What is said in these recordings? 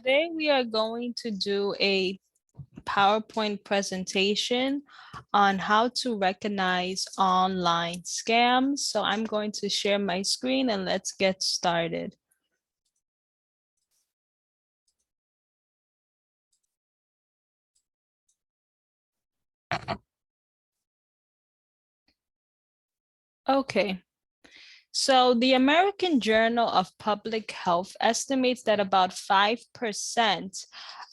Today we are going to do a PowerPoint presentation on how to recognize online scams. So I'm going to share my screen and let's get started. Okay. So the American Journal of Public Health estimates that about 5%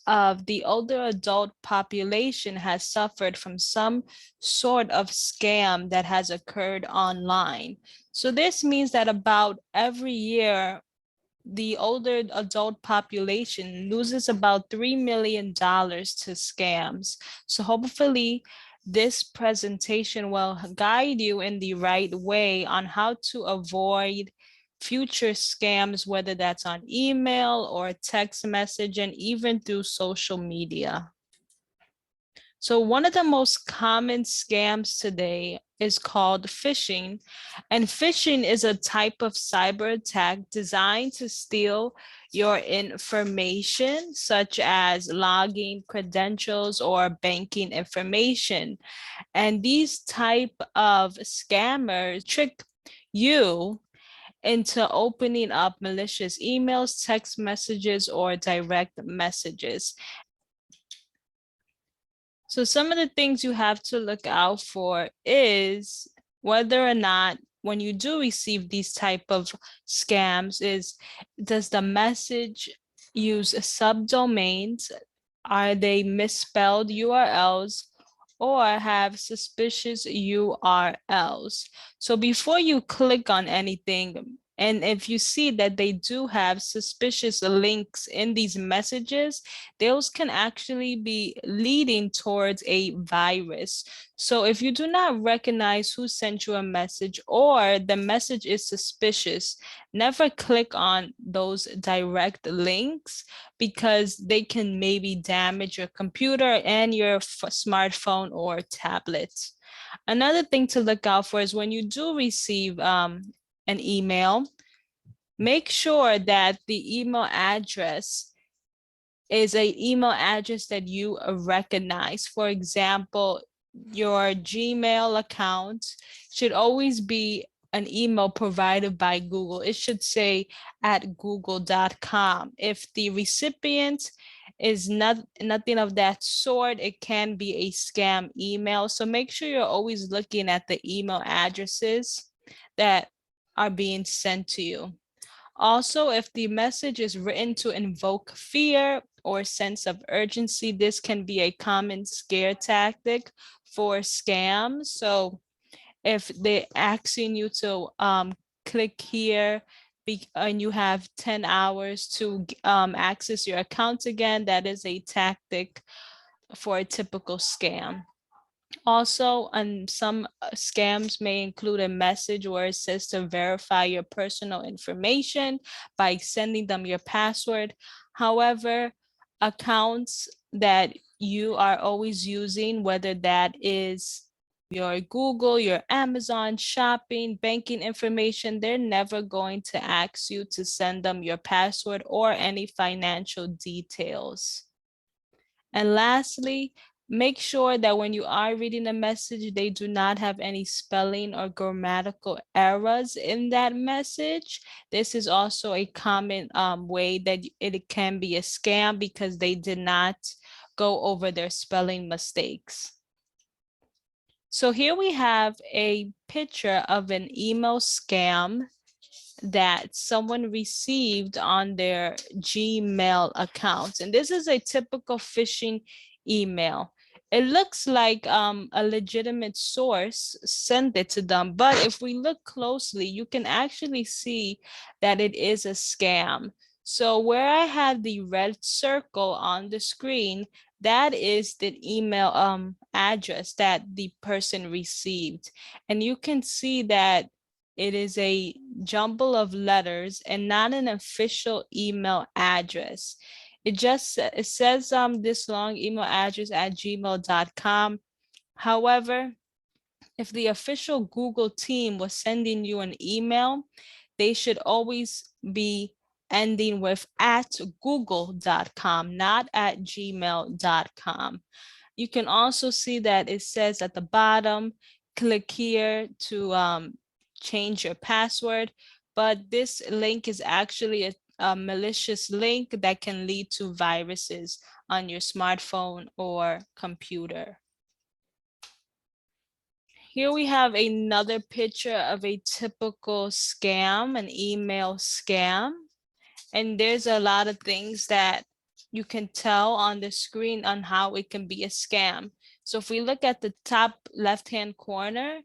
of the older adult population has suffered from some sort of scam that has occurred online. So this means that about every year, the older adult population loses about $3 million to scams. So hopefully this presentation will guide you in the right way on how to avoid future scams, whether that's on email or text message and even through social media. So one of the most common scams today is called phishing. And phishing is a type of cyber attack designed to steal your information, such as login credentials or banking information. And these type of scammers trick you into opening up malicious emails, text messages, or direct messages. So some of the things you have to look out for is whether or not when you do receive these type of scams is, does the message use subdomains? Are they misspelled URLs or have suspicious URLs? So before you click on anything, and if you see that they do have suspicious links in these messages, those can actually be leading towards a virus. So if you do not recognize who sent you a message or the message is suspicious, never click on those direct links because they can maybe damage your computer and your smartphone or tablet. Another thing to look out for is when you do receive an email, make sure that the email address is an email address that you recognize. For example, your Gmail account should always be an email provided by Google. It should say at google.com. If the recipient is nothing of that sort, it can be a scam email. So make sure you're always looking at the email addresses that are being sent to you. Also, if the message is written to invoke fear or sense of urgency, this can be a common scare tactic for scams. So if they're asking you to click here and you have 10 hours to access your account again, that is a tactic for a typical scam. Also, some scams may include a message where it says to verify your personal information by sending them your password. However, accounts that you are always using, whether that is your Google, your Amazon, shopping, banking information, they're never going to ask you to send them your password or any financial details. And lastly, make sure that when you are reading a message, they do not have any spelling or grammatical errors in that message. This is also a common way that it can be a scam because they did not go over their spelling mistakes. So here we have a picture of an email scam that someone received on their Gmail account. And this is a typical phishing email. It looks like a legitimate source sent it to them. But if we look closely, you can actually see that it is a scam. So where I have the red circle on the screen, that is the email address that the person received. And you can see that it is a jumble of letters and not an official email address. It says this long email address at gmail.com. However, if the official Google team was sending you an email, they should always be ending with at google.com, not at gmail.com. You can also see that it says at the bottom, click here to change your password, but this link is actually a malicious link that can lead to viruses on your smartphone or computer. Here we have another picture of a typical scam, an email scam. And there's a lot of things that you can tell on the screen on how it can be a scam. So if we look at the top left-hand corner,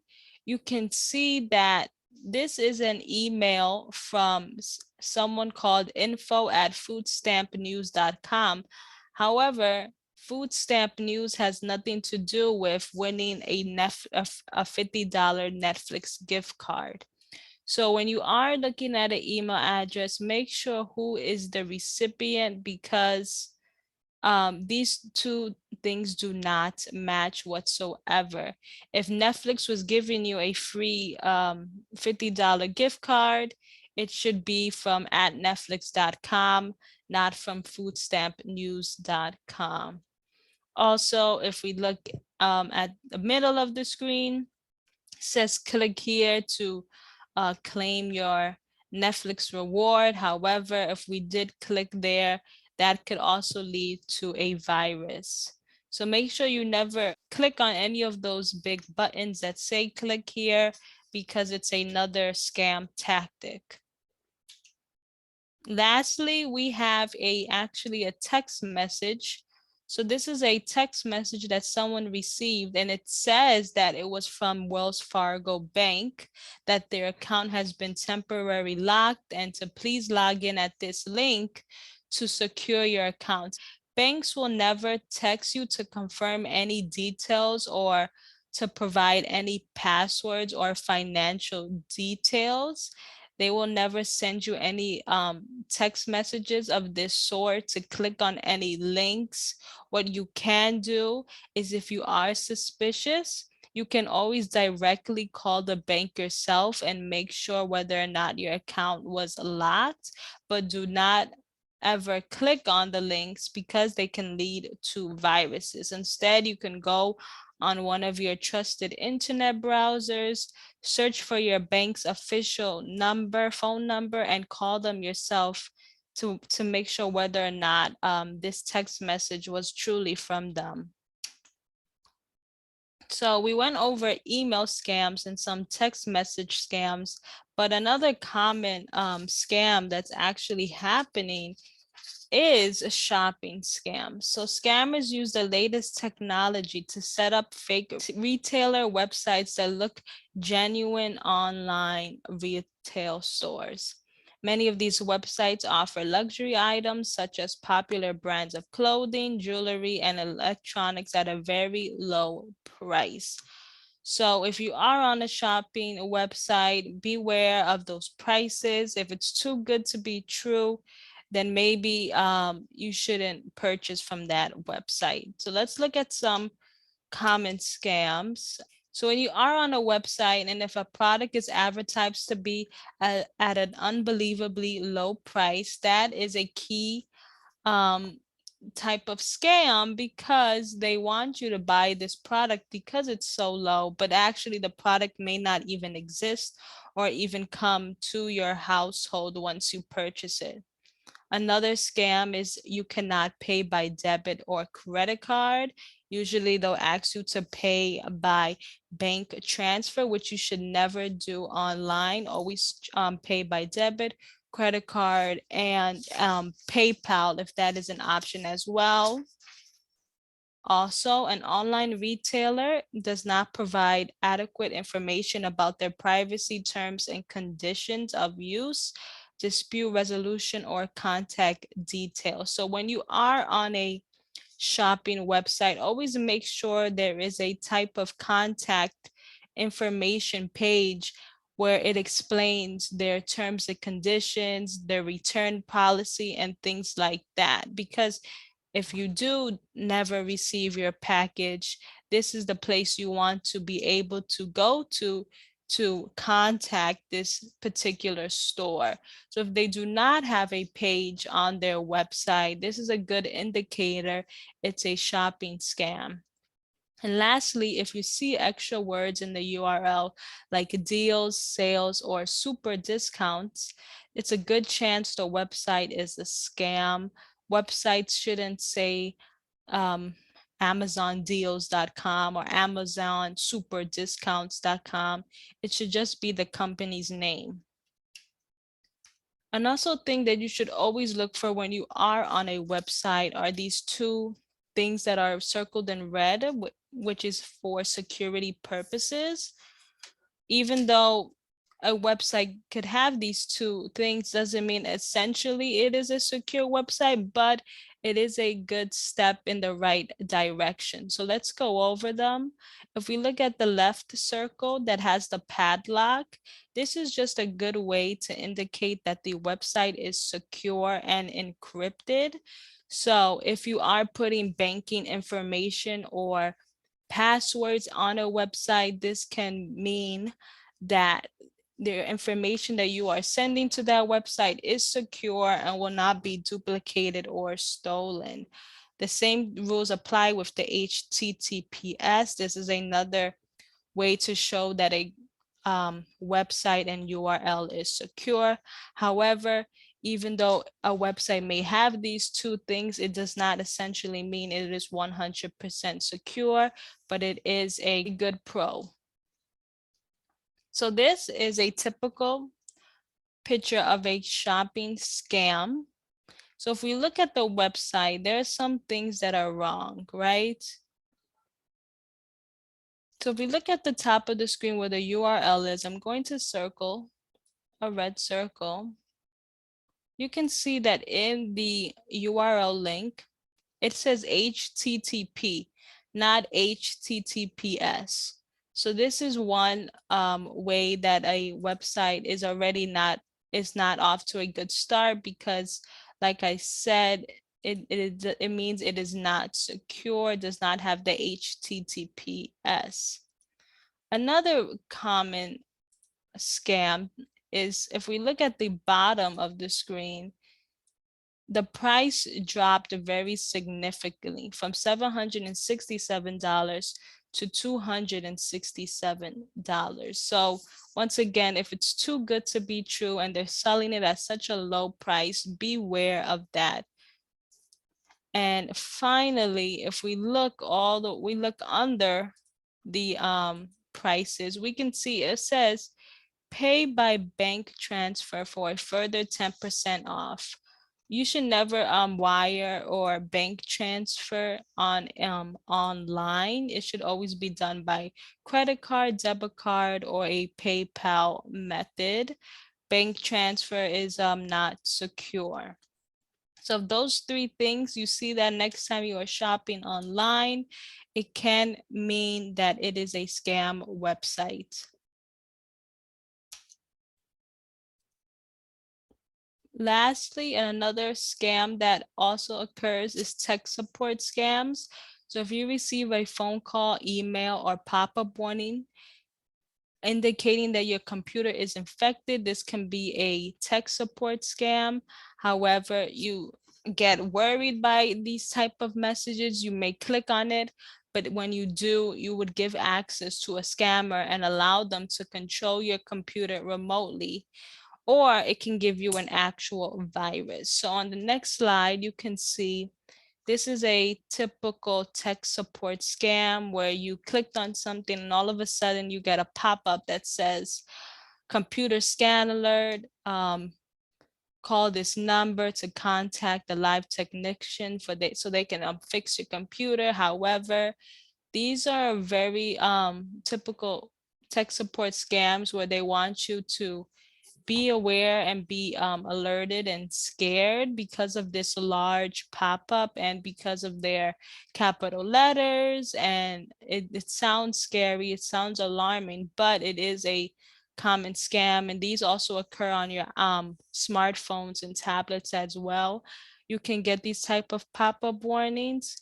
you can see that this is an email from someone called info@foodstampnews.com. However, Food Stamp News has nothing to do with winning a $50 Netflix gift card. So when you are looking at an email address, make sure who is the recipient, because these two things do not match whatsoever. If Netflix was giving you a free $50 gift card, it should be from at netflix.com, not from foodstampnews.com. Also, if we look at the middle of the screen, says click here to claim your Netflix reward. However, if we did click there, that could also lead to a virus. So make sure you never click on any of those big buttons that say click here, because it's another scam tactic. Lastly, we have actually a text message. So this is a text message that someone received, and it says that it was from Wells Fargo Bank, that their account has been temporarily locked, and to please log in at this link to secure your account. Banks will never text you to confirm any details or to provide any passwords or financial details. They will never send you any text messages of this sort to click on any links. What you can do is, if you are suspicious, you can always directly call the bank yourself and make sure whether or not your account was locked, but do not ever click on the links because they can lead to viruses. Instead, you can go on one of your trusted internet browsers, search for your bank's official phone number, and call them yourself to make sure whether or not this text message was truly from them. So we went over email scams and some text message scams, but another common scam that's actually happening is a shopping scam. So scammers use the latest technology to set up fake retailer websites that look genuine online retail stores. Many of these websites offer luxury items such as popular brands of clothing, jewelry, and electronics at a very low price. So if you are on a shopping website, beware of those prices. If it's too good to be true, then maybe you shouldn't purchase from that website. So let's look at some common scams. So when you are on a website and if a product is advertised to be at an unbelievably low price, that is a key type of scam, because they want you to buy this product because it's so low, but actually the product may not even exist or even come to your household once you purchase it. Another scam is you cannot pay by debit or credit card. Usually they'll ask you to pay by bank transfer, which you should never do online. Always pay by debit, credit card, and PayPal if that is an option as well. Also, an online retailer does not provide adequate information about their privacy terms and conditions of use, dispute resolution, or contact details. So when you are on a shopping website, always make sure there is a type of contact information page where it explains their terms and conditions, their return policy, and things like that. Because if you do never receive your package, this is the place you want to be able to go to contact this particular store. So if they do not have a page on their website, this is a good indicator it's a shopping scam. And lastly, if you see extra words in the URL like deals, sales, or super discounts, it's a good chance the website is a scam. Websites shouldn't say um, AmazonDeals.com or AmazonSuperDiscounts.com. It should just be the company's name. And also thing that you should always look for when you are on a website are these two things that are circled in red, which is for security purposes. Even though a website could have these two things, doesn't mean essentially it is a secure website, but it is a good step in the right direction. So let's go over them. If we look at the left circle that has the padlock, this is just a good way to indicate that the website is secure and encrypted. So if you are putting banking information or passwords on a website, this can mean that the information that you are sending to that website is secure and will not be duplicated or stolen. The same rules apply with the HTTPS. This is another way to show that a website and URL is secure. However, even though a website may have these two things, it does not essentially mean it is 100% secure, but it is a good pro. So this is a typical picture of a shopping scam. So if we look at the website, there are some things that are wrong, right? So if we look at the top of the screen where the URL is, I'm going to circle a red circle. You can see that in the URL link, it says HTTP, not HTTPS. So this is one way that a website is already not off to a good start, because like I said, it means it is not secure, does not have the HTTPS. Another common scam is if we look at the bottom of the screen, the price dropped very significantly from $767 to $267. So once again, if it's too good to be true and they're selling it at such a low price, beware of that. And finally, if we look under the prices, we can see it says pay by bank transfer for a further 10% off. You should never wire or bank transfer on online. It should always be done by credit card, debit card, or a PayPal method. Bank transfer is not secure. So those three things, you see that next time you are shopping online, it can mean that it is a scam website. Lastly, another scam that also occurs is tech support scams. So if you receive a phone call, email, or pop-up warning indicating that your computer is infected, this can be a tech support scam. However, you get worried by these type of messages, you may click on it, but when you do, you would give access to a scammer and allow them to control your computer remotely, or it can give you an actual virus. So on the next slide, you can see this is a typical tech support scam where you clicked on something and all of a sudden you get a pop-up that says computer scan alert, call this number to contact the live technician so they can fix your computer. However, these are very typical tech support scams where they want you to be aware and be alerted and scared because of this large pop-up and because of their capital letters. And it sounds scary, it sounds alarming, but it is a common scam. And these also occur on your smartphones and tablets as well. You can get these type of pop-up warnings,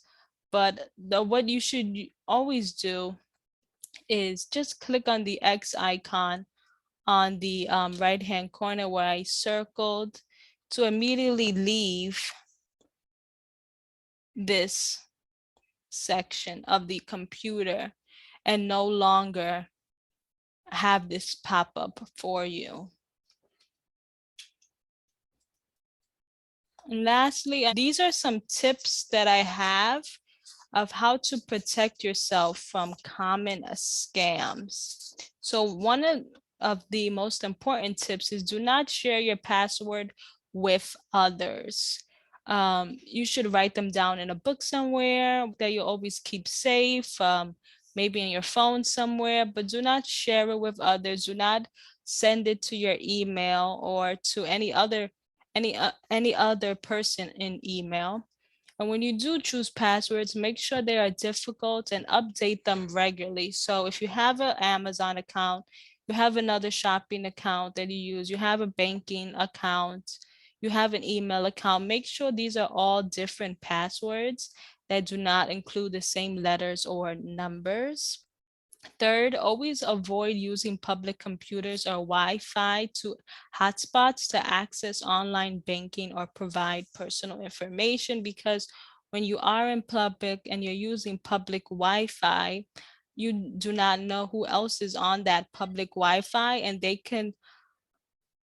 but what you should always do is just click on the X icon on the right-hand corner where I circled to immediately leave this section of the computer and no longer have this pop up for you. And lastly, these are some tips that I have of how to protect yourself from common scams. So one of the most important tips is do not share your password with others. You should write them down in a book somewhere that you always keep safe, maybe in your phone somewhere, but do not share it with others. Do not send it to your email or to any other person in email. And when you do choose passwords, make sure they are difficult and update them regularly. So if you have an Amazon account, you have another shopping account that you use, you have a banking account, you have an email account, make sure these are all different passwords that do not include the same letters or numbers. Third, always avoid using public computers or Wi-Fi to hotspots to access online banking or provide personal information, because when you are in public and you're using public Wi-Fi, you do not know who else is on that public Wi-Fi, and they can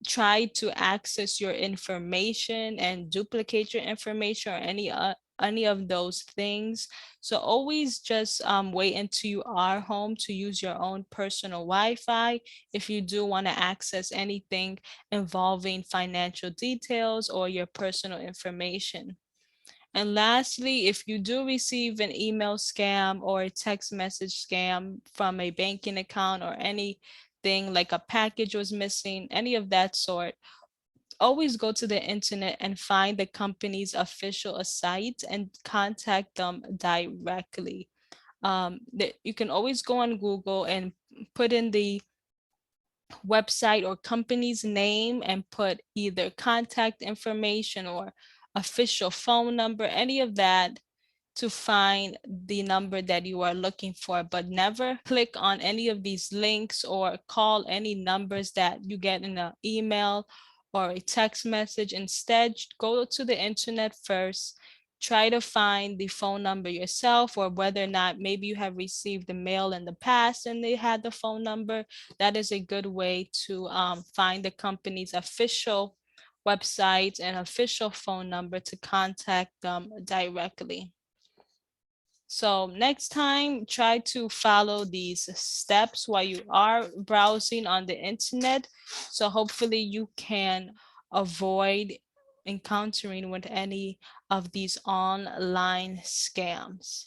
try to access your information and duplicate your information or any of those things. So always just wait until you are home to use your own personal Wi-Fi if you do want to access anything involving financial details or your personal information. And lastly, if you do receive an email scam or a text message scam from a banking account or anything like a package was missing, any of that sort, always go to the internet and find the company's official site and contact them directly. You can always go on Google and put in the website or company's name and put either contact information or official phone number, any of that, to find the number that you are looking for, but never click on any of these links or call any numbers that you get in an email or a text message. Instead, go to the internet first, try to find the phone number yourself, or whether or not maybe you have received the mail in the past and they had the phone number. That is a good way to find the company's official website and official phone number to contact them directly. So next time, try to follow these steps while you are browsing on the internet. So hopefully you can avoid encountering with any of these online scams.